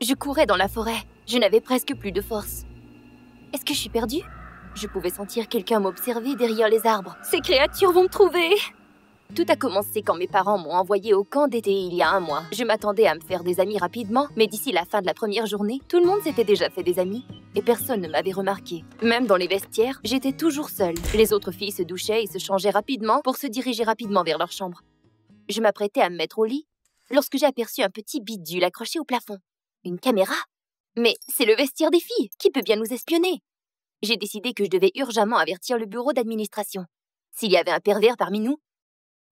Je courais dans la forêt. Je n'avais presque plus de force. Est-ce que je suis perdue? Je pouvais sentir quelqu'un m'observer derrière les arbres. Ces créatures vont me trouver! Tout a commencé quand mes parents m'ont envoyé au camp d'été il y a 1 mois. Je m'attendais à me faire des amis rapidement, mais d'ici la fin de la première journée, tout le monde s'était déjà fait des amis et personne ne m'avait remarqué. Même dans les vestiaires, j'étais toujours seule. Les autres filles se douchaient et se changeaient rapidement pour se diriger rapidement vers leur chambre. Je m'apprêtais à me mettre au lit lorsque j'ai aperçu un petit bidule accroché au plafond. Une caméra? Mais c'est le vestiaire des filles! Qui peut bien nous espionner? J'ai décidé que je devais urgemment avertir le bureau d'administration. S'il y avait un pervers parmi nous,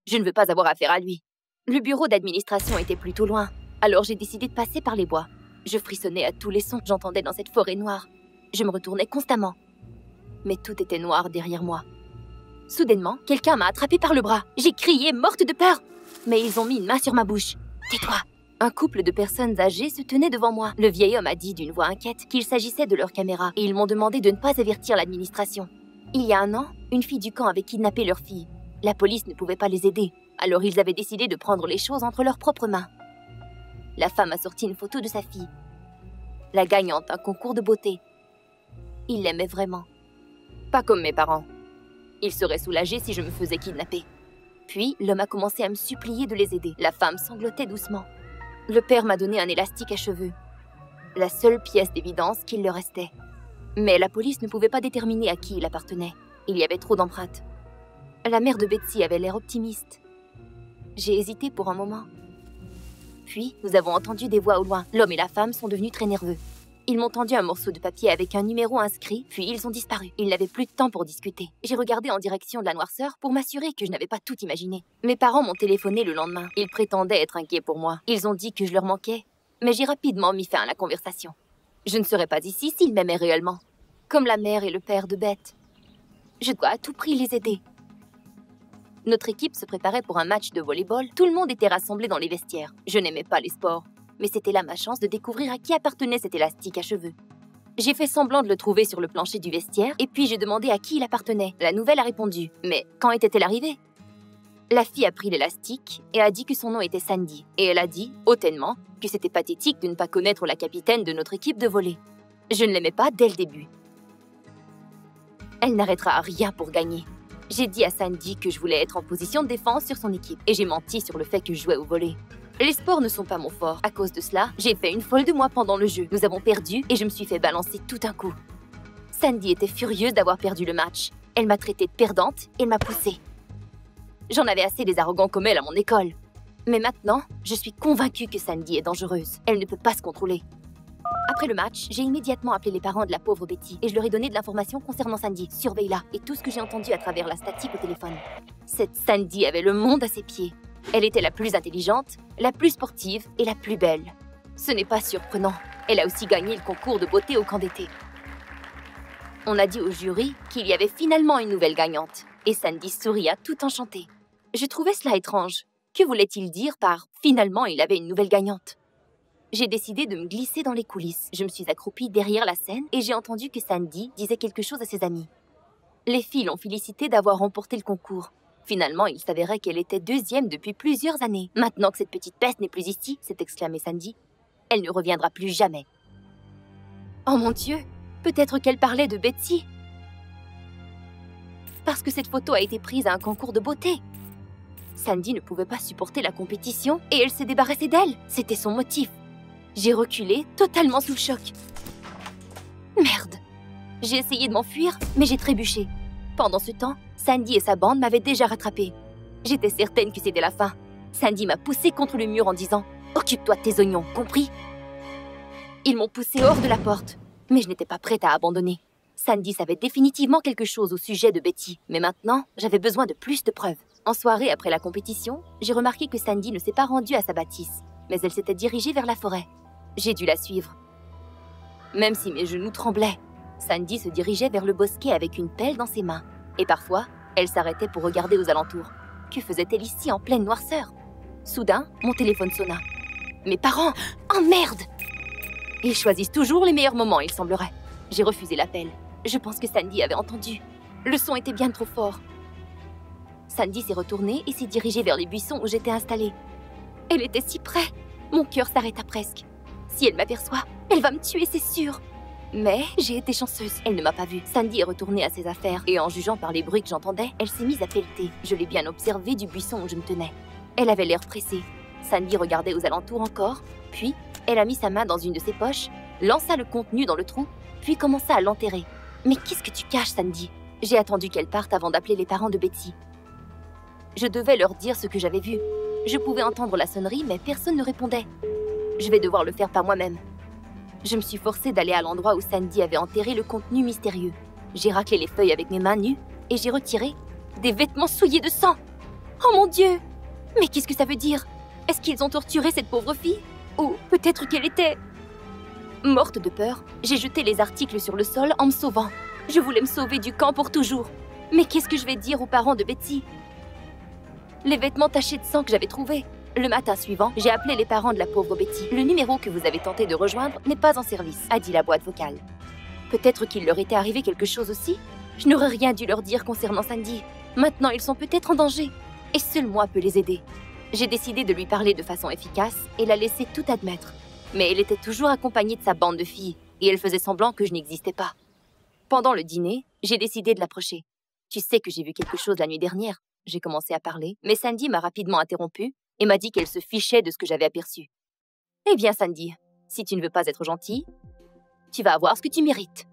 je ne veux pas avoir affaire à lui. Le bureau d'administration était plutôt loin, alors j'ai décidé de passer par les bois. Je frissonnais à tous les sons que j'entendais dans cette forêt noire. Je me retournais constamment. Mais tout était noir derrière moi. Soudainement, quelqu'un m'a attrapée par le bras. J'ai crié, morte de peur. Mais ils ont mis une main sur ma bouche. Tais-toi! Un couple de personnes âgées se tenait devant moi. Le vieil homme a dit d'une voix inquiète qu'il s'agissait de leur caméra et ils m'ont demandé de ne pas avertir l'administration. Il y a 1 an, une fille du camp avait kidnappé leur fille. La police ne pouvait pas les aider, alors ils avaient décidé de prendre les choses entre leurs propres mains. La femme a sorti une photo de sa fille. La gagnante d'un concours de beauté. Il l'aimait vraiment. Pas comme mes parents. Ils seraient soulagés si je me faisais kidnapper. Puis, l'homme a commencé à me supplier de les aider. La femme sanglotait doucement. Le père m'a donné un élastique à cheveux. La seule pièce d'évidence qu'il leur restait. Mais la police ne pouvait pas déterminer à qui il appartenait. Il y avait trop d'empreintes. La mère de Betsy avait l'air optimiste. J'ai hésité pour un moment. Puis, nous avons entendu des voix au loin. L'homme et la femme sont devenus très nerveux. Ils m'ont tendu un morceau de papier avec un numéro inscrit, puis ils ont disparu. Ils n'avaient plus de temps pour discuter. J'ai regardé en direction de la noirceur pour m'assurer que je n'avais pas tout imaginé. Mes parents m'ont téléphoné le lendemain. Ils prétendaient être inquiets pour moi. Ils ont dit que je leur manquais, mais j'ai rapidement mis fin à la conversation. Je ne serais pas ici s'ils m'aimaient réellement. Comme la mère et le père de Beth. Je dois à tout prix les aider. Notre équipe se préparait pour un match de volleyball. Tout le monde était rassemblé dans les vestiaires. Je n'aimais pas les sports, mais c'était là ma chance de découvrir à qui appartenait cet élastique à cheveux. J'ai fait semblant de le trouver sur le plancher du vestiaire, et puis j'ai demandé à qui il appartenait. La nouvelle a répondu. Mais quand était-elle arrivée? La fille a pris l'élastique et a dit que son nom était Sandy. Et elle a dit, hautainement, que c'était pathétique de ne pas connaître la capitaine de notre équipe de volley. Je ne l'aimais pas dès le début. Elle n'arrêtera à rien pour gagner. J'ai dit à Sandy que je voulais être en position de défense sur son équipe, et j'ai menti sur le fait que je jouais au volley. Les sports ne sont pas mon fort. À cause de cela, j'ai fait une folle de moi pendant le jeu. Nous avons perdu et je me suis fait balancer tout un coup. Sandy était furieuse d'avoir perdu le match. Elle m'a traitée de perdante et elle m'a poussée. J'en avais assez des arrogants comme elle à mon école. Mais maintenant, je suis convaincue que Sandy est dangereuse. Elle ne peut pas se contrôler. Après le match, j'ai immédiatement appelé les parents de la pauvre Betty et je leur ai donné de l'information concernant Sandy. Surveille-la et tout ce que j'ai entendu à travers la statique au téléphone. Cette Sandy avait le monde à ses pieds. Elle était la plus intelligente, la plus sportive et la plus belle. Ce n'est pas surprenant. Elle a aussi gagné le concours de beauté au camp d'été. On a dit au jury qu'il y avait finalement une nouvelle gagnante. Et Sandy souria tout enchantée. Je trouvais cela étrange. Que voulait-il dire par « finalement il avait une nouvelle gagnante » ? J'ai décidé de me glisser dans les coulisses. Je me suis accroupie derrière la scène et j'ai entendu que Sandy disait quelque chose à ses amis. Les filles l'ont félicitée d'avoir remporté le concours. Finalement, il s'avérait qu'elle était 2e depuis plusieurs années. Maintenant que cette petite peste n'est plus ici, s'est exclamée Sandy, elle ne reviendra plus jamais. Oh mon Dieu, peut-être qu'elle parlait de Betsy. Parce que cette photo a été prise à un concours de beauté. Sandy ne pouvait pas supporter la compétition et elle s'est débarrassée d'elle. C'était son motif. J'ai reculé, totalement sous le choc. Merde! J'ai essayé de m'enfuir, mais j'ai trébuché. Pendant ce temps, Sandy et sa bande m'avaient déjà rattrapée. J'étais certaine que c'était la fin. Sandy m'a poussée contre le mur en disant « Occupe-toi de tes oignons, compris ?» Ils m'ont poussée hors de la porte, mais je n'étais pas prête à abandonner. Sandy savait définitivement quelque chose au sujet de Betty, mais maintenant, j'avais besoin de plus de preuves. En soirée, après la compétition, j'ai remarqué que Sandy ne s'est pas rendue à sa bâtisse, mais elle s'était dirigée vers la forêt. J'ai dû la suivre. Même si mes genoux tremblaient, Sandy se dirigeait vers le bosquet avec une pelle dans ses mains. Et parfois, elle s'arrêtait pour regarder aux alentours. Que faisait-elle ici en pleine noirceur? Soudain, mon téléphone sonna. Mes parents! Oh merde! Ils choisissent toujours les meilleurs moments, il semblerait. J'ai refusé l'appel. Je pense que Sandy avait entendu. Le son était bien trop fort. Sandy s'est retournée et s'est dirigée vers les buissons où j'étais installée. Elle était si près. Mon cœur s'arrêta presque. Si elle m'aperçoit, elle va me tuer, c'est sûr. Mais j'ai été chanceuse, elle ne m'a pas vue. Sandy est retournée à ses affaires et en jugeant par les bruits que j'entendais, elle s'est mise à pelleter. Je l'ai bien observée du buisson où je me tenais. Elle avait l'air pressée. Sandy regardait aux alentours encore, puis elle a mis sa main dans une de ses poches, lança le contenu dans le trou, puis commença à l'enterrer. Mais qu'est-ce que tu caches, Sandy? J'ai attendu qu'elle parte avant d'appeler les parents de Betty. Je devais leur dire ce que j'avais vu. Je pouvais entendre la sonnerie, mais personne ne répondait. Je vais devoir le faire par moi-même. Je me suis forcée d'aller à l'endroit où Sandy avait enterré le contenu mystérieux. J'ai raclé les feuilles avec mes mains nues et j'ai retiré des vêtements souillés de sang. Oh mon Dieu! Mais qu'est-ce que ça veut dire? Est-ce qu'ils ont torturé cette pauvre fille? Ou peut-être qu'elle était... Morte de peur, j'ai jeté les articles sur le sol en me sauvant. Je voulais me sauver du camp pour toujours. Mais qu'est-ce que je vais dire aux parents de Betty? Les vêtements tachés de sang que j'avais trouvés. Le matin suivant, j'ai appelé les parents de la pauvre Betty. Le numéro que vous avez tenté de rejoindre n'est pas en service, a dit la boîte vocale. Peut-être qu'il leur était arrivé quelque chose aussi? Je n'aurais rien dû leur dire concernant Sandy. Maintenant, ils sont peut-être en danger. Et seul moi peux les aider. J'ai décidé de lui parler de façon efficace et la laisser tout admettre. Mais elle était toujours accompagnée de sa bande de filles et elle faisait semblant que je n'existais pas. Pendant le dîner, j'ai décidé de l'approcher. Tu sais que j'ai vu quelque chose la nuit dernière. J'ai commencé à parler, mais Sandy m'a rapidement interrompue et m'a dit qu'elle se fichait de ce que j'avais aperçu. Eh bien, Sandy, si tu ne veux pas être gentille, tu vas avoir ce que tu mérites.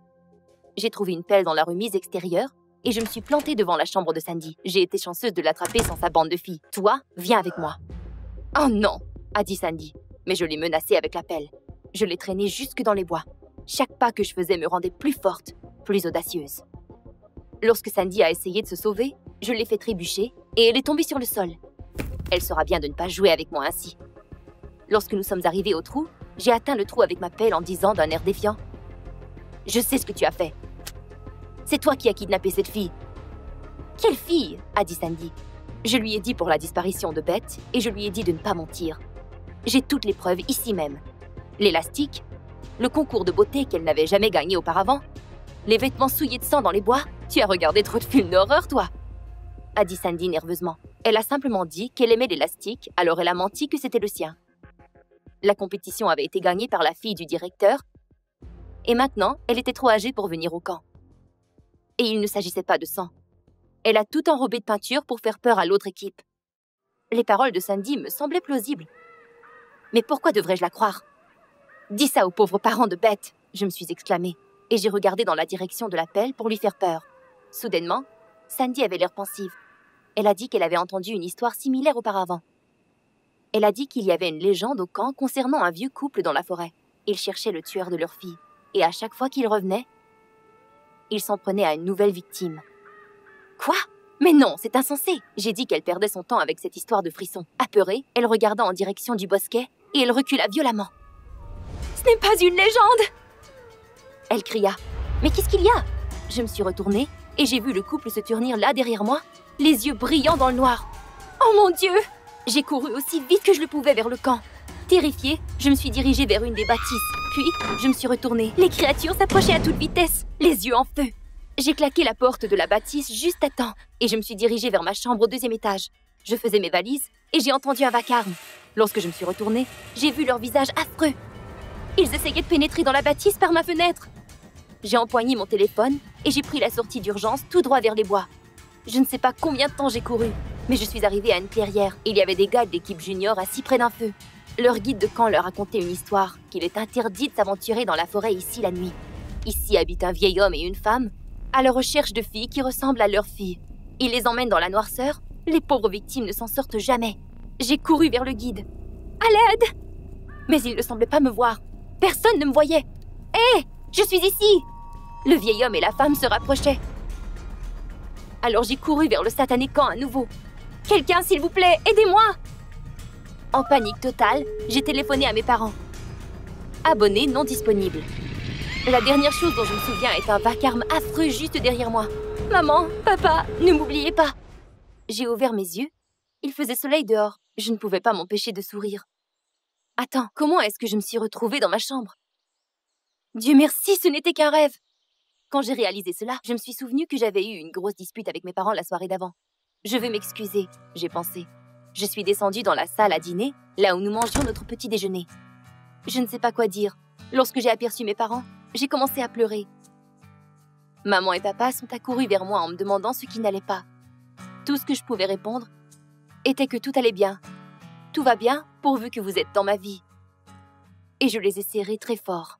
J'ai trouvé une pelle dans la remise extérieure et je me suis plantée devant la chambre de Sandy. J'ai été chanceuse de l'attraper sans sa bande de filles. Toi, viens avec moi. Oh non, a dit Sandy, mais je l'ai menacée avec la pelle. Je l'ai traînée jusque dans les bois. Chaque pas que je faisais me rendait plus forte, plus audacieuse. Lorsque Sandy a essayé de se sauver, je l'ai fait trébucher et elle est tombée sur le sol. Elle saura bien de ne pas jouer avec moi ainsi. Lorsque nous sommes arrivés au trou, j'ai atteint le trou avec ma pelle en disant d'un air défiant « Je sais ce que tu as fait. C'est toi qui as kidnappé cette fille. »« Quelle fille ?» a dit Sandy. Je lui ai dit pour la disparition de Beth et je lui ai dit de ne pas mentir. J'ai toutes les preuves ici même. L'élastique, le concours de beauté qu'elle n'avait jamais gagné auparavant, les vêtements souillés de sang dans les bois. Tu as regardé trop de films d'horreur, toi, a dit Sandy nerveusement. Elle a simplement dit qu'elle aimait l'élastique, alors elle a menti que c'était le sien. La compétition avait été gagnée par la fille du directeur, et maintenant, elle était trop âgée pour venir au camp. Et il ne s'agissait pas de sang. Elle a tout enrobé de peinture pour faire peur à l'autre équipe. Les paroles de Sandy me semblaient plausibles. Mais pourquoi devrais-je la croire? Dis ça aux pauvres parents de Beth, je me suis exclamée, et j'ai regardé dans la direction de la pelle pour lui faire peur. Soudainement, Sandy avait l'air pensive. Elle a dit qu'elle avait entendu une histoire similaire auparavant. Elle a dit qu'il y avait une légende au camp concernant un vieux couple dans la forêt. Ils cherchaient le tueur de leur fille, et à chaque fois qu'il revenait, ils s'en prenaient à une nouvelle victime. Quoi? Mais non, c'est insensé! J'ai dit qu'elle perdait son temps avec cette histoire de frisson. Apeurée, elle regarda en direction du bosquet, et elle recula violemment. « Ce n'est pas une légende !» Elle cria. « Mais qu'est-ce qu'il y a ?» Je me suis retournée, et j'ai vu le couple se turnir là derrière moi, les yeux brillants dans le noir. Oh mon Dieu! J'ai couru aussi vite que je le pouvais vers le camp. Terrifiée, je me suis dirigée vers une des bâtisses. Puis, je me suis retournée. Les créatures s'approchaient à toute vitesse, les yeux en feu. J'ai claqué la porte de la bâtisse juste à temps et je me suis dirigée vers ma chambre au 2e étage. Je faisais mes valises et j'ai entendu un vacarme. Lorsque je me suis retournée, j'ai vu leur visage affreux. Ils essayaient de pénétrer dans la bâtisse par ma fenêtre. J'ai empoigné mon téléphone et j'ai pris la sortie d'urgence tout droit vers les bois. Je ne sais pas combien de temps j'ai couru, mais je suis arrivée à une clairière. Il y avait des gars de l'équipe junior assis près d'un feu. Leur guide de camp leur racontait une histoire, qu'il est interdit de s'aventurer dans la forêt ici la nuit. Ici habitent un vieil homme et une femme, à la recherche de filles qui ressemblent à leurs filles. Ils les emmènent dans la noirceur, les pauvres victimes ne s'en sortent jamais. J'ai couru vers le guide. À l'aide! Mais il ne semblait pas me voir. Personne ne me voyait. Hé! Je suis ici! Le vieil homme et la femme se rapprochaient. Alors j'ai couru vers le satané camp à nouveau. Quelqu'un, s'il vous plaît, aidez-moi! En panique totale, j'ai téléphoné à mes parents. Abonné non disponible. La dernière chose dont je me souviens est un vacarme affreux juste derrière moi. Maman, papa, ne m'oubliez pas. J'ai ouvert mes yeux. Il faisait soleil dehors. Je ne pouvais pas m'empêcher de sourire. Attends, comment est-ce que je me suis retrouvée dans ma chambre? Dieu merci, ce n'était qu'un rêve. Quand j'ai réalisé cela, je me suis souvenu que j'avais eu une grosse dispute avec mes parents la soirée d'avant. Je vais m'excuser, j'ai pensé. Je suis descendue dans la salle à dîner, là où nous mangions notre petit déjeuner. Je ne sais pas quoi dire. Lorsque j'ai aperçu mes parents, j'ai commencé à pleurer. Maman et papa sont accourus vers moi en me demandant ce qui n'allait pas. Tout ce que je pouvais répondre était que tout allait bien. Tout va bien pourvu que vous êtes dans ma vie. Et je les ai serrés très fort.